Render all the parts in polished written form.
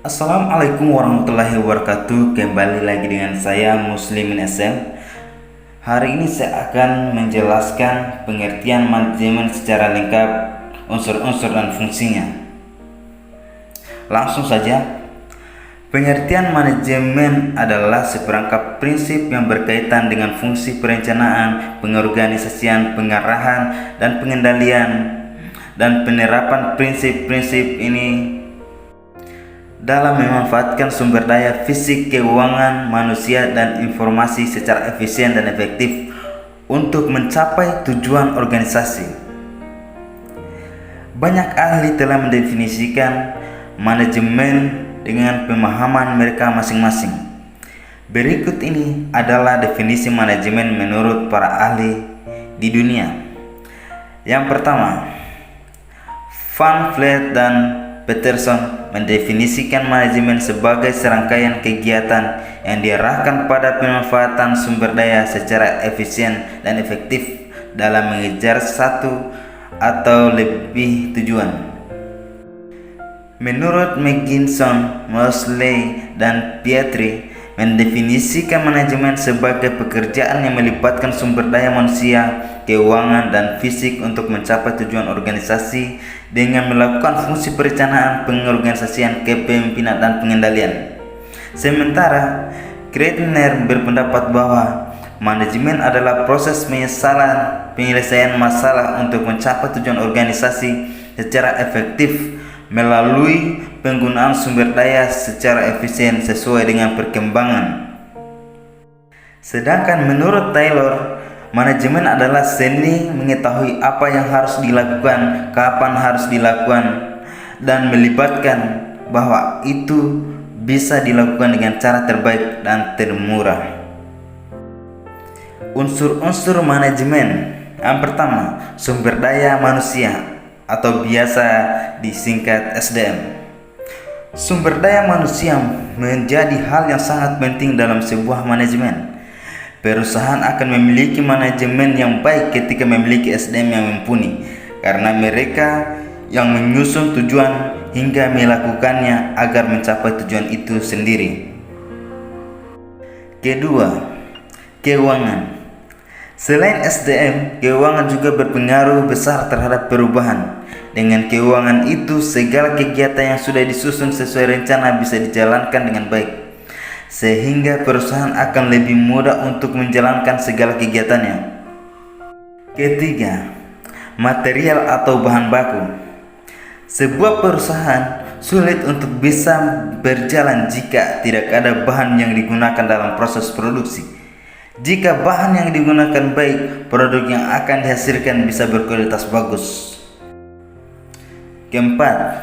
Assalamualaikum warahmatullahi wabarakatuh. Kembali lagi dengan saya Muslimin SM. Hari ini saya akan menjelaskan pengertian manajemen secara lengkap, unsur-unsur dan fungsinya. Langsung saja. Pengertian manajemen adalah seperangkat prinsip yang berkaitan dengan fungsi perencanaan, pengorganisasian, pengarahan, dan pengendalian, dan penerapan prinsip-prinsip ini dalam memanfaatkan sumber daya fisik, keuangan, manusia, dan informasi secara efisien dan efektif untuk mencapai tujuan organisasi. Banyak ahli telah mendefinisikan manajemen dengan pemahaman mereka masing-masing. Berikut ini adalah definisi manajemen menurut para ahli di dunia. Yang pertama, Van Vliet dan Peterson mendefinisikan manajemen sebagai serangkaian kegiatan yang diarahkan pada pemanfaatan sumber daya secara efisien dan efektif dalam mengejar satu atau lebih tujuan. Menurut McKinson, Mosley, dan Pietri, mendefinisikan manajemen sebagai pekerjaan yang melibatkan sumber daya manusia, keuangan, dan fisik untuk mencapai tujuan organisasi dengan melakukan fungsi perencanaan, pengorganisasian, kepemimpinan, dan pengendalian. Sementara Kreitner berpendapat bahwa manajemen adalah proses penyelesaian masalah untuk mencapai tujuan organisasi secara efektif melalui penggunaan sumber daya secara efisien sesuai dengan perkembangan. Sedangkan menurut Taylor, manajemen adalah seni mengetahui apa yang harus dilakukan, kapan harus dilakukan, dan melibatkan bahwa itu bisa dilakukan dengan cara terbaik dan termurah. Unsur-unsur manajemen. Yang pertama, sumber daya manusia atau biasa disingkat SDM. Sumber daya manusia menjadi hal yang sangat penting dalam sebuah manajemen. Perusahaan akan memiliki manajemen yang baik ketika memiliki SDM yang mumpuni, karena mereka yang menyusun tujuan hingga melakukannya agar mencapai tujuan itu sendiri. Kedua, keuangan. Selain SDM, keuangan juga berpengaruh besar terhadap perubahan. Dengan keuangan itu, segala kegiatan yang sudah disusun sesuai rencana bisa dijalankan dengan baik, sehingga perusahaan akan lebih mudah untuk menjalankan segala kegiatannya. Ketiga, material atau bahan baku. Sebuah perusahaan sulit untuk bisa berjalan jika tidak ada bahan yang digunakan dalam proses produksi. Jika bahan yang digunakan baik, produk yang akan dihasilkan bisa berkualitas bagus. Keempat,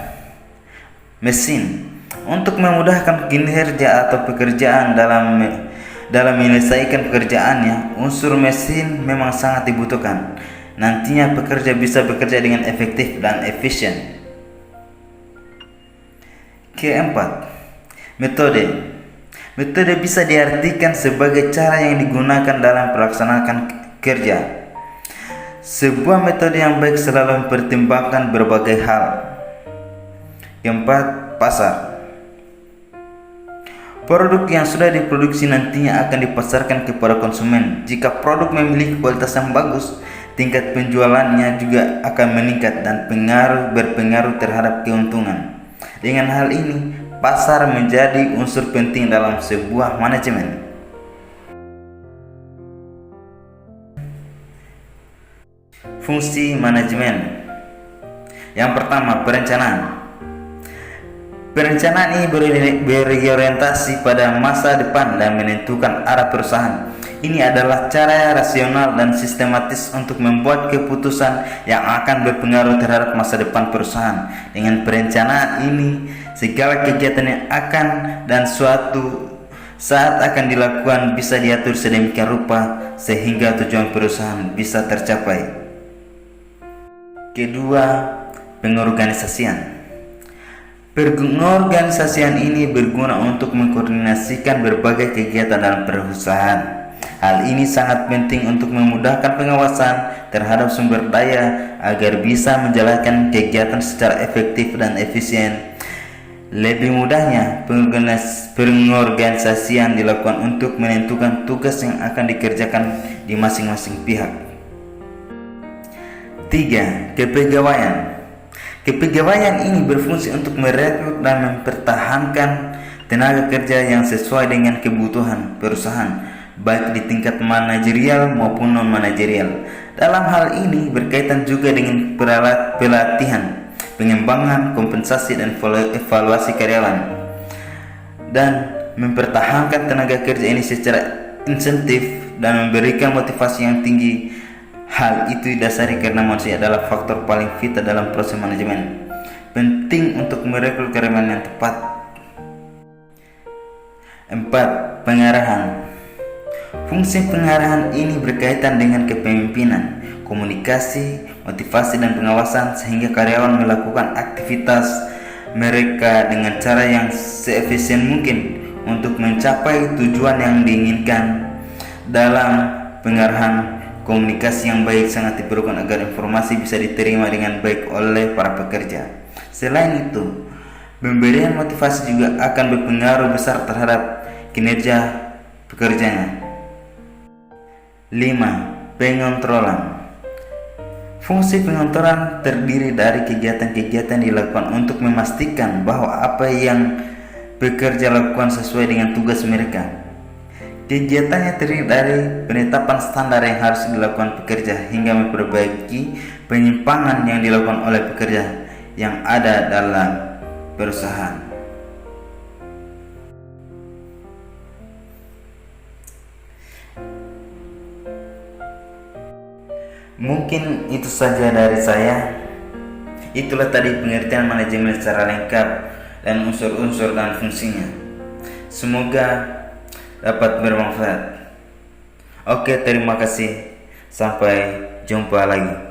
mesin. Untuk memudahkan kinerja atau pekerjaan dalam menyelesaikan pekerjaannya, unsur mesin memang sangat dibutuhkan. Nantinya pekerja bisa bekerja dengan efektif dan efisien. Keempat, metode. Metode bisa diartikan sebagai cara yang digunakan dalam pelaksanaan kerja. Sebuah metode yang baik selalu mempertimbangkan berbagai hal. Keempat, pasar. Produk yang sudah diproduksi nantinya akan dipasarkan kepada konsumen. Jika produk memiliki kualitas yang bagus, tingkat penjualannya juga akan meningkat dan berpengaruh terhadap keuntungan. Dengan hal ini, pasar menjadi unsur penting dalam sebuah manajemen. Fungsi manajemen. Yang pertama, perencanaan. Perencanaan ini berorientasi pada masa depan dan menentukan arah perusahaan. Ini adalah cara rasional dan sistematis untuk membuat keputusan yang akan berpengaruh terhadap masa depan perusahaan. Dengan perencanaan ini, segala kegiatan yang akan dan suatu saat akan dilakukan bisa diatur sedemikian rupa sehingga tujuan perusahaan bisa tercapai. Kedua, pengorganisasian. Pengorganisasian ini berguna untuk mengkoordinasikan berbagai kegiatan dalam perusahaan. Hal ini sangat penting untuk memudahkan pengawasan terhadap sumber daya agar bisa menjalankan kegiatan secara efektif dan efisien. Lebih mudahnya pengorganisasian dilakukan untuk menentukan tugas yang akan dikerjakan di masing-masing pihak. 3. Kepegawaian. Kepegawaian ini berfungsi untuk merekrut dan mempertahankan tenaga kerja yang sesuai dengan kebutuhan perusahaan, baik di tingkat manajerial maupun non-manajerial. Dalam hal ini berkaitan juga dengan pelatihan, pengembangan, kompensasi, dan evaluasi karyawan, dan mempertahankan tenaga kerja ini secara insentif dan memberikan motivasi yang tinggi. Hal itu didasari karena manusia adalah faktor paling vital dalam proses manajemen. Penting untuk merekrut karyawan yang tepat. 4. Pengarahan. Fungsi pengarahan ini berkaitan dengan kepemimpinan, komunikasi, motivasi, dan pengawasan sehingga karyawan melakukan aktivitas mereka dengan cara yang seefisien mungkin untuk mencapai tujuan yang diinginkan. Dalam pengarahan, komunikasi yang baik sangat diperlukan agar informasi bisa diterima dengan baik oleh para pekerja. Selain itu, pemberian motivasi juga akan berpengaruh besar terhadap kinerja pekerjanya. 5. Pengontrolan. Fungsi pengontrolan terdiri dari kegiatan-kegiatan dilakukan untuk memastikan bahwa apa yang pekerja lakukan sesuai dengan tugas mereka. Kegiatannya terdiri dari penetapan standar yang harus dilakukan pekerja hingga memperbaiki penyimpangan yang dilakukan oleh pekerja yang ada dalam perusahaan. Mungkin itu saja dari saya. Itulah tadi pengertian manajemen secara lengkap dan unsur-unsur dan fungsinya. Semoga dapat bermanfaat. Oke, terima kasih. Sampai jumpa lagi.